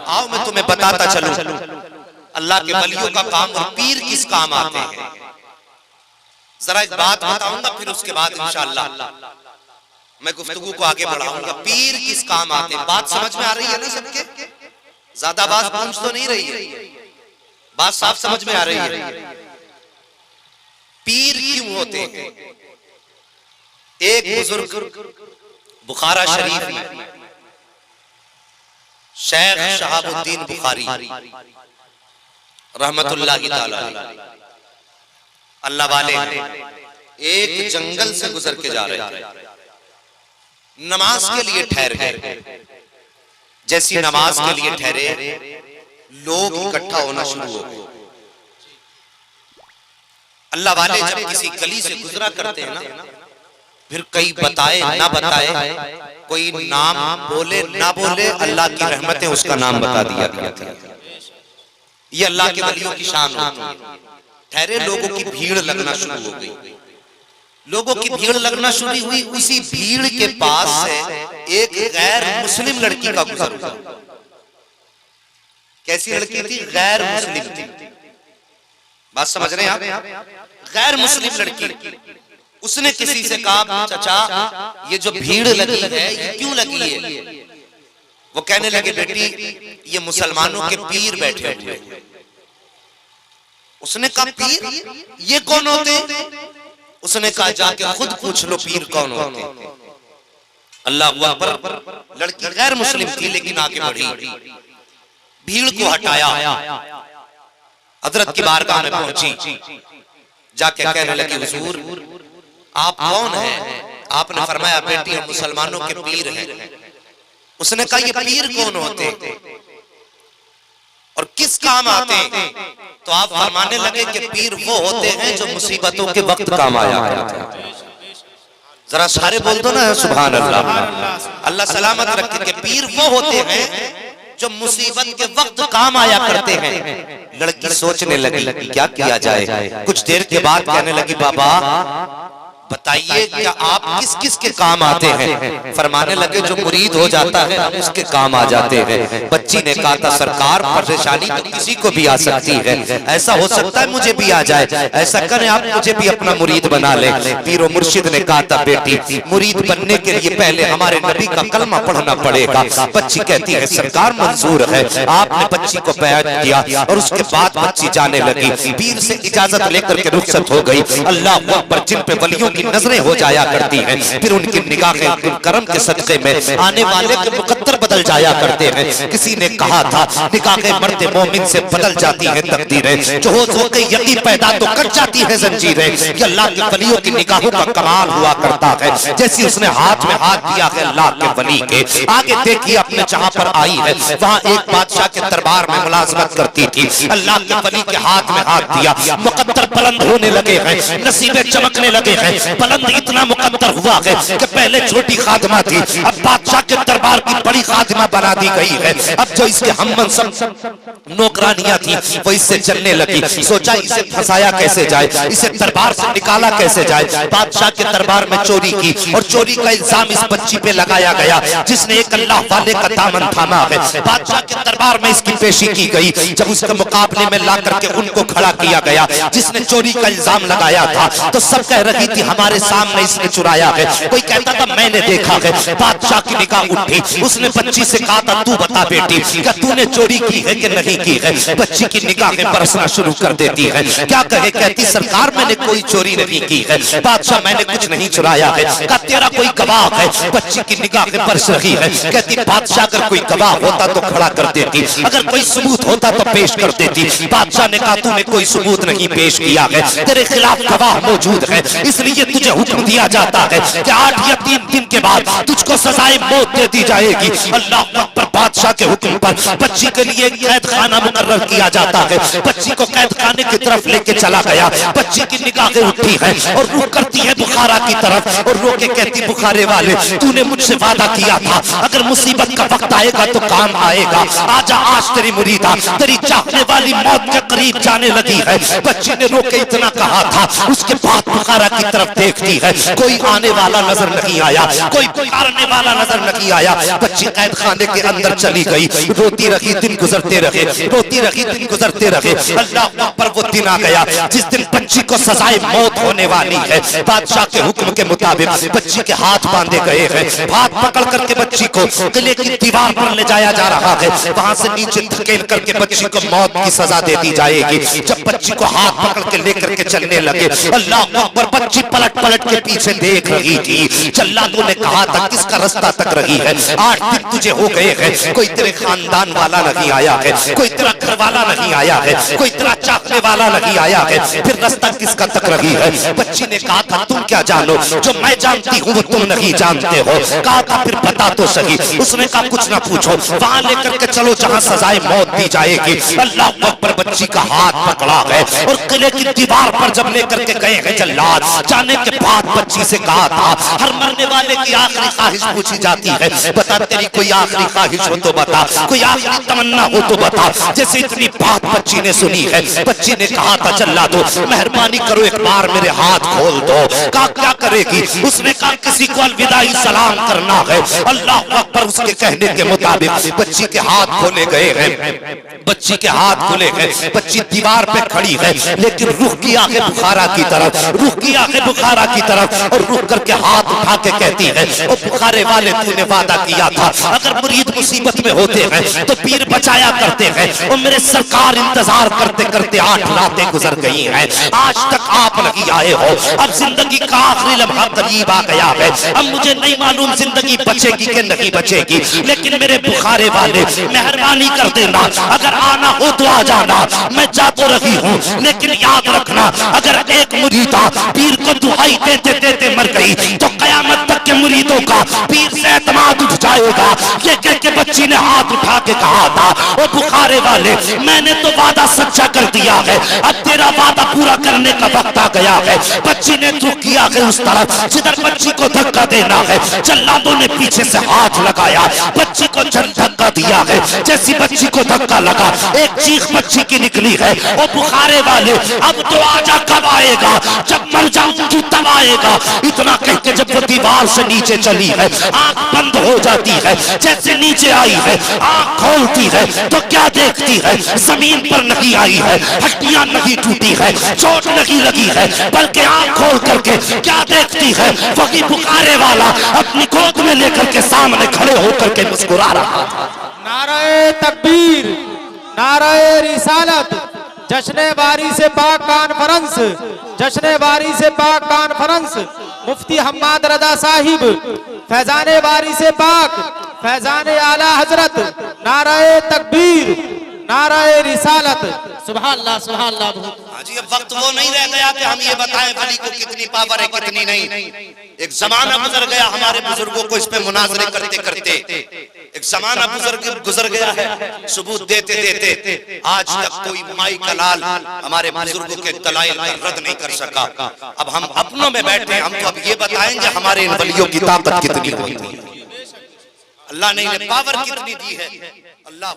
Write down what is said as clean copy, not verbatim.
आओ मैं तुम्हें बताता चलूं अल्लाह के वलियों का काम और पीर किस काम आते हैं। जरा एक बात बताऊंगा, फिर उसके बाद इंशाअल्लाह मैं गुफ्तगू को आगे बढ़ाऊंगा। पीर किस काम आते हैं, बात समझ में आ रही है ना सबके? ज्यादा बात पूछ तो नहीं रही है, बात साफ समझ में आ रही है। पीर क्यों होते हैं? एक बुजुर्ग बुखारा शरीफ में शेख शहाबुद्दीन बुखारी रहमतुल्लाहि ताला अल्लाह वाले एक जंगल से गुजर के जा रहे थे, नमाज के लिए ठहर गए। जैसी नमाज के लिए ठहरे लोग इकट्ठा होना शुरू हो गए। अल्लाह वाले जब किसी गली से गुजरा करते हैं ना, फिर कई बताए ना बताए, कोई नाम बोले ना बोले, अल्लाह की रहमतें उसका नाम बता दिया करते हैं। ये अल्लाह के वलियों की शान होती है। ठहरे लोगों की भीड़ लगना शुरू हो गई, लोगों की भीड़ लगना शुरू हुई। उसी भीड़ के पास से एक गैर मुस्लिम लड़की का गुजर हुआ। कैसी लड़की थी? गैर मुस्लिम थी। बात समझ रहे हैं आप? गैर मुस्लिम लड़की। उसने किसी से कहा, चाचा ये जो भीड़ लगी है ये क्यों लगी है? वो कहने लगे, बेटी ये मुसलमानों के पीर बैठे हुए हैं। उसने कहा, पीर ये कौन होते? उसने कहा, जाके खुद पूछ लो पीर कौन होते। अल्लाह अकबर। लड़की गैर मुस्लिम थी लेकिन आगे बढ़ी, भीड़ को हटाया, हजरत की बारगाह में पहुंची, जाके कहने लगी, हुजूर आप कौन हैं? आपने फरमाया, बेटी हम मुसलमानों के पीर हैं। उसने कहा, ये पीर कौन होते और किस काम आते हैं? तो आप फरमाने लगे कि पीर वो होते हैं जो मुसीबतों के वक्त काम आया करते हैं। जरा सारे बोल दो ना सुभान अल्लाह। अल्लाह सलामत रखे कि पीर वो होते हैं जो मुसीबत के वक्त काम आया करते हैं। लड़की सोचने लगी क्या किया जाए। कुछ देर के बाद कहने लगी, बाबा बताइए क्या आप किस किस के काम आते हैं? फरमाने लगे, जो मुरीद हो जाता है हम उसके काम आ जाते हैं। बच्ची ने कहा था, सरकार परेशानी तो किसी को भी आ सकती है, ऐसा हो सकता है मुझे भी आ जाए, ऐसा करें आप मुझे भी अपना मुरीद बना ले। पीरो मुर्शिद ने कहा था, बेटी मुरीद बनने के लिए पहले हमारे नबी का कलमा पढ़ना पड़ेगा। बच्ची कहती है, सरकार मंजूर है। आपने बच्ची को बैत किया और उसके बाद बच्ची जाने लगी, पीर से इजाजत लेकर के रुखसत हो गई। अल्लाह अकबर। जिन पे वलियों नजरें हो जाया करती हैं, फिर उनकी निगाहें करम के सदक़े में आने वाले के मुकद्दर बदल जाया करते हैं। किसी ने कहा था, निगाहें मर्द मोमिन से बदल जाती हैं तकदीरें, जो हो के यकीन पैदा तो कर जाती है जंजीरें। ये अल्लाह के वलियों की निगाहों का कमाल हुआ करता है। जैसी उसने हाथ में हाथ दिया है अल्लाह के वली के, आगे देखिए अपने जहां पर आई है वहां एक बादशाह के दरबार में मुलाजमत करती थी। अल्लाह के वली के हाथ में हाथ दिया, मुकद्दर बुलंद होने लगे हैं, नसीबें चमकने लगे हैं। बुलंद इतना मुकद्दर हुआ है कि पहले छोटी खादिमा थी, अब बादशाह के दरबार की बड़ी खादिमा बना दी गई है। अब जो इसके हममंसब नौकरानियां थी वो इससे चलने लगी। सोचा इसे फंसाया कैसे जाए, इसे दरबार से निकाला कैसे जाए। बादशाह के दरबार में चोरी की और चोरी का इल्जाम इस बच्ची पे लगाया गया जिसने एक अल्लाह वाले का दामन थामा है। बादशाह के दरबार में इसकी पेशी की गई। जब उसके मुकाबले में ला करके उनको खड़ा किया गया जिसने चोरी का इल्जाम लगाया था, तो सब कह रही थी हमारे सामने इसने चुराया है। कोई कहता था मैंने देखा है। बादशाह की निगाह उठी, उसने बच्ची से कहा था, तू बता बेटी क्या तूने चोरी की है कि नहीं की है? बच्ची की निगाहें बरसना शुरू कर देती है। क्या कहे? कहती सरकार मैंने कोई चोरी नहीं की है। बादशाह मैंने कुछ नहीं चुराया है। क्या तेरा कोई गवाह है? बच्ची की निगाहें बरस रही है। कहती बादशाह अगर कोई गवाह होता तो खड़ा कर देती, अगर कोई सबूत होता तो पेश कर देती। बादशाह ने कहा तूने कोई सबूत नहीं पेश किया है, तेरे खिलाफ गवाह मौजूद है, इसलिए तुझे हुक्म दिया जाता है कि 8 या 3 दिन के बाद तुझको सजाए मौत दे दी जाएगी। अल्लाह अकबर। बादशाह के हुक्म पर बच्ची के लिए कैद खाना मुकर्रर किया जाता है। बच्ची को कैद खाने की तरफ लेके चला गया। बच्ची की निगाहें उठी है और रुख करती है बुखारा की तरफ और रो के कहती, बुखारे वाले तूने मुझसे वादा किया था अगर मुसीबत का वक्त आएगा तो काम आएगा। आजा आज तेरी मुरीदा तेरी चाहने वाली मौत के करीब जाने लगी है। बच्ची ने रो के इतना कहा था, उसके बाद बुखारा की तरफ तरफ देखती है, कोई आने वाला नजर नहीं आया, कोई पुकारने वाला नजर नहीं आया। बच्ची कैद खाने के अंदर चली गई, रोती रही, दिन गुजरते रहे, रोती रही, दिन गुजरते रहे। अल्लाह अकबर, वो दिन आ गया जिस दिन बच्ची को सजाए मौत होने वाली है। बादशाह के हुक्म के मुताबिक बच्ची के हाथ बांधे गए हैं, हाथ पकड़ करके बच्ची को किले की दीवार पर ले जाया जा रहा है, वहां से नीचे धकेल करके बच्ची को मौत की सजा दे दी जाएगी। जब बच्ची को हाथ पकड़ के लेकर के चलने लगे, अल्लाह अकबर, बच्ची पलट पलट के पीछे देख रही थी। जल्लादों ने कहा था किसका रास्ता तक रही है, 8 दिन तुझे हो गए हैं, कोई तेरे खानदान वाला नहीं आया है, कोई तेरा घर वाला नहीं आया है, कोई तेरा चाहने वाला नहीं आया है, फिर रास्ता किसका तक रही है। बच्ची ने कहा था तुम क्या जानो, जो मैं जानती हूँ वो तुम नहीं जानते हो। कहा था फिर बता तो सही। उसने कहा कुछ ना पूछो, वहां लेकर के चलो जहां सजाए मौत दी जाएगी। अल्लाह अकबर, बच्ची का हाथ पकड़ा है और किले की दीवार पर जब लेकर के गए हैं जल्लाद, जाने के बाद बच्ची से कहा था, हर मरने वाले की आखिरी ख्वाहिश पूछी जाती है, बता तेरी कोई आखिरी ख्वाहिश हो तो बता, कोई आखिरी तमन्ना हो तो बता। जैसे इतनी बात बच्ची ने सुनी है, बच्ची ने कहा था जल्लादो मेहरबानी करो एक बार मेरे हाथ खोल दो। कहा क्या करेगी? उसने कहा किसी को अलविदाई सलाम करना है। अल्लाह अकबर, उसके कहने के मुताबिक बच्ची के हाथ खोले गए हैं, बच्ची के हाथ खोले गए। बच्ची दीवार पे खड़ी है, लेकिन रुख की आंखें बुखारा की तरफ, रुख की आंखें बुखारा की तरफ, और रुक करके हाथ उठा के कहती है, ओ बुखारे वाले तूने वादा किया था अगर मुरीद मुसीबत में होते हैं तो पीर बचाया करते हैं, और मेरे सरकार इंतजार करते करते 8 रातें गुजर गई हैं, आज तक आप नहीं आए हो। अब जिंदगी का आखिरी लम्हा करीब आ गया है, अब मुझे नहीं मालूम जिंदगी बचेगी कि नहीं बचेगी, लेकिन मेरे बुखारे वाले मेहरबानी कर देना, अगर आना हो तो आ जाना। मैं जा तो रही हूँ, लेकिन याद रखना अगर एक मुरीदा पीर को दुआई देते देते मर गई तो कयामत तक के मुरीदों का पीर से एतमाद उठ जाएगा। ये कह के बच्ची ने हाथ उठा के कहा था, ओ बुखारे वाले मैंने तो वादा सच्चा कर दिया है, अब तेरा वादा पूरा करने का वक्त आ गया है। बच्ची ने रुख किया है उस तरफ जिधर बच्ची को धक्का देना है। जल्लादों ने पीछे से हाथ लगाया, बच्ची को धक्का दिया है। जैसी बच्ची को धक्का लगा, एक चीख बच्ची की निकली है, ओ बुखारे वाले अब तो आजा, कब आएगा? जब मर जाऊंगी तब आएगा। इतना कह के जब वो दीवार से नीचे चली है, आंख बंद हो जाती है। जैसे नीचे आई है, आंख खोलती है तो क्या देखती है? जमीन पर नहीं आई है, हड्डियां नहीं टूटी है, चोट नहीं लगी है, बल्कि आंख खोल करके क्या देखती है? वही बुखारे वाला अपनी गोद में लेकर के सामने खड़े होकर के मुस्कुरा रहा था। नाराए तकबीर, नाराए रिसालत, जश्न बारी से पाक कॉन्फ्रेंस, जश्न बारी से पाक कॉन्फ्रेंस, मुफ्ती हम्माद रजा साहिब, फैजाने बारी से पाक, फैजाने आला हजरत, नाराए तकबीर, नाराए रिसालत। सुभान अल्लाह, सुभान अल्लाह। जी अब वक्त वो नहीं रह गया कि हम ये बताएं वली को कितनी पावर है कितनी नहीं। एक जमाना गुजर गया हमारे बुजुर्गों को इस पे मुनाजरे करते करते, एक जमाना गुजर गया है सबूत देते देते। आज तक कोई माई का लाल हमारे बुजुर्गों के दलाइल का रद्द नहीं कर सका। अब हम अपनों में बैठे, हम तो अब ये बताएंगे हमारे इन वलियों की ताकत कितनी होती है, अल्लाह ने इन्हें पावर कितनी दी है। अल्लाह